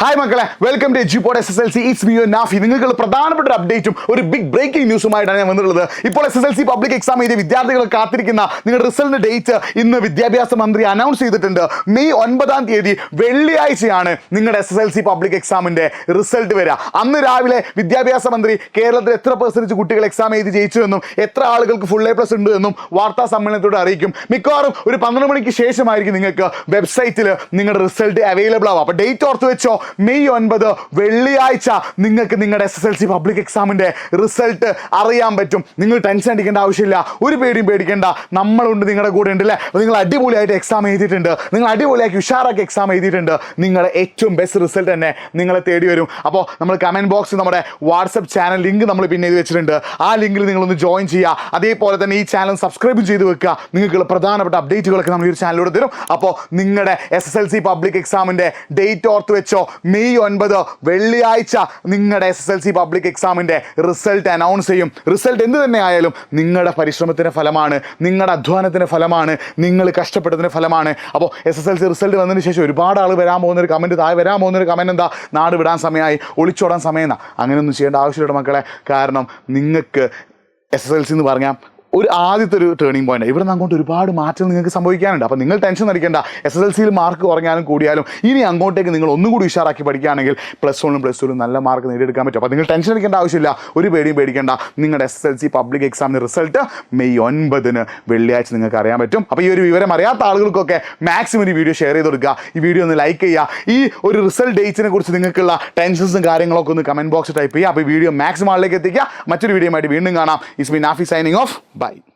Hi മക്കളെ, welcome to Edupod SSLC. It's me Nafi. നിങ്ങൾക്ക് പ്രധാനപ്പെട്ട ഒരു അപ്ഡേറ്റും ഒരു ബിഗ് ബ്രേക്കിംഗ് ന്യൂസുമായിട്ടാണ് ഞാൻ വന്നിട്ടുള്ളത്. ഇപ്പോൾ SSLC പബ്ലിക് എക്സാം എഴുതിയ വിദ്യാർത്ഥികൾ കാത്തിരിക്കുന്ന നിങ്ങളുടെ റിസൾട്ടിന്റെ ഡേറ്റ് ഇന്ന് വിദ്യാഭ്യാസ മന്ത്രി അനൗൺസ് ചെയ്തിട്ടുണ്ട്. മെയ് 9 വെള്ളിയാഴ്ചയാണ് നിങ്ങളുടെ SSLC പബ്ലിക് എക്സാമിന്റെ റിസൾട്ട് വരിക. അന്ന് രാവിലെ വിദ്യാഭ്യാസ മന്ത്രി കേരളത്തിൽ എത്ര പെർസെൻറ്റേജ് കുട്ടികൾ എക്സാം എഴുതി ജയിച്ചു എന്നും എത്ര ആളുകൾക്ക് ഫുൾ A+ ഉണ്ട് എന്നും വാർത്താ സമ്മേളനത്തോടെ അറിയിക്കും. മിക്കവാറും ഒരു 12 മണിക്ക് ശേഷമായിരിക്കും നിങ്ങൾക്ക് വെബ്സൈറ്റിൽ നിങ്ങളുടെ റിസൾട്ട് അവൈലബിൾ ആവും. അപ്പോൾ ഡേറ്റ് ഓർത്ത് വെച്ചോ, മെയ് 9 വെള്ളിയാഴ്ച നിങ്ങൾക്ക് നിങ്ങളുടെ SSLC പബ്ലിക് എക്സാമിന്റെ റിസൾട്ട് അറിയാൻ പറ്റും. നിങ്ങൾ ടെൻഷൻ അടിക്കേണ്ട ആവശ്യമില്ല, ഒരു പേടിയും പേടിക്കേണ്ട. നമ്മളുണ്ട്, നിങ്ങളുടെ കൂടെ ഉണ്ട് അല്ലേ. നിങ്ങൾ അടിപൊളിയായിട്ട് എക്സാം എഴുതിയിട്ടുണ്ട്, നിങ്ങൾ അടിപൊളിയാക്കി ഉഷാറാക്കി എക്സാം എഴുതിയിട്ടുണ്ട്. നിങ്ങളുടെ ഏറ്റവും ബെസ്റ്റ് റിസൾട്ട് തന്നെ നിങ്ങളെ തേടി വരും. അപ്പോൾ നമ്മൾ കമൻറ്റ് ബോക്സിൽ നമ്മുടെ വാട്സപ്പ് ചാനൽ ലിങ്ക് നമ്മൾ പിന്നെ ചെയ്ത് വെച്ചിട്ടുണ്ട്. ആ ലിങ്കിൽ നിങ്ങളൊന്ന് ജോയിൻ ചെയ്യുക. അതേപോലെ തന്നെ ഈ ചാനൽ സബ്സ്ക്രൈബ് ചെയ്ത് വെക്കുക. നിങ്ങൾക്ക് പ്രധാനപ്പെട്ട അപ്ഡേറ്റുകളൊക്കെ നമ്മൾ ഈ ഒരു ചാനലിലൂടെ തരും. അപ്പോൾ നിങ്ങളുടെ SSLC പബ്ലിക് എക്സാമിന്റെ ഡേറ്റ് ഓർത്ത് വെച്ചോ, മെയ് 9 വെള്ളിയാഴ്ച നിങ്ങളുടെ SSLC പബ്ലിക് എക്സാമിന്റെ റിസൾട്ട് അനൗൺസ് ചെയ്യും. റിസൾട്ട് എന്ത് തന്നെ ആയാലും നിങ്ങളുടെ പരിശ്രമത്തിന്റെ ഫലമാണ്, നിങ്ങളുടെ അധ്വാനത്തിന്റെ ഫലമാണ്, നിങ്ങൾ കഷ്ടപ്പെട്ടതിന്റെ ഫലമാണ്. അപ്പോൾ SSLC റിസൾട്ട് വന്നതിന് ശേഷം ഒരുപാട് ആൾ വരാൻ പോകുന്നൊരു കമൻറ്റ്, വരാൻ പോകുന്നൊരു കമൻറ്റ് എന്താ, നാട് വിടാൻ സമയമായി, ഒളിച്ചോടാൻ സമയം എന്നാ. അങ്ങനെയൊന്നും ചെയ്യേണ്ട ആവശ്യമില്ല മക്കളെ. കാരണം നിങ്ങൾക്ക് SSLC എന്ന് പറഞ്ഞാൽ ആദ്യത്തെ ഒരു ടേണിംഗ് പോയിന്റ്. ഇവിടെ നിന്ന് അങ്ങോട്ട് ഒരുപാട് മാറ്റം നിങ്ങൾക്ക് സംഭവിക്കാനുണ്ട്. അപ്പോൾ നിങ്ങൾ ടെൻഷൻ അടിക്കേണ്ട. SSLCയിൽ മാർക്ക് കുറഞ്ഞാലും കൂടിയാലും ഇനി അങ്ങോട്ടേക്ക് നിങ്ങൾ ഒന്നും കൂടി ഉഷാറാക്കി പഠിക്കുകയാണെങ്കിൽ +1 +2 നല്ല മാർക്ക് നേടിയെടുക്കാൻ പറ്റും. അപ്പോൾ നിങ്ങൾ ടെൻഷൻ അടിക്കേണ്ട ആവശ്യമില്ല, ഒരു പേടിയും പേടിക്കേണ്ട. നിങ്ങളുടെ SSLC പബ്ലിക് എക്സാമിൻ്റെ റിസൾട്ട് മെയ് 9 വെള്ളിയാഴ്ച നിങ്ങൾക്ക് അറിയാൻ പറ്റും. അപ്പോൾ ഈ ഒരു വിവരം അറിയാത്ത ആളുകൾക്കൊക്കെ മാക്സിമം ഈ വീഡിയോ ഷെയർ ചെയ്ത് കൊടുക്കുക. ഈ വീഡിയോ ഒന്ന് ലൈക്ക് ചെയ്യുക. ഈ ഒരു റിസൾട്ട് ഡേറ്റിനെ കുറിച്ച് നിങ്ങൾക്കുള്ള ടെൻഷൻസും കാര്യങ്ങളൊക്കെ ഒന്ന് കമൻറ്റ് ബോക്സിൽ ടൈപ്പ് ചെയ്യുക. അപ്പോൾ ഈ വീഡിയോ മാക്സിമം ആളിലേക്ക് എത്തിക്കുക. മറ്റൊരു വീഡിയോ ആയിട്ട് വീണ്ടും കാണാം. It's me Nafi signing off. Bye.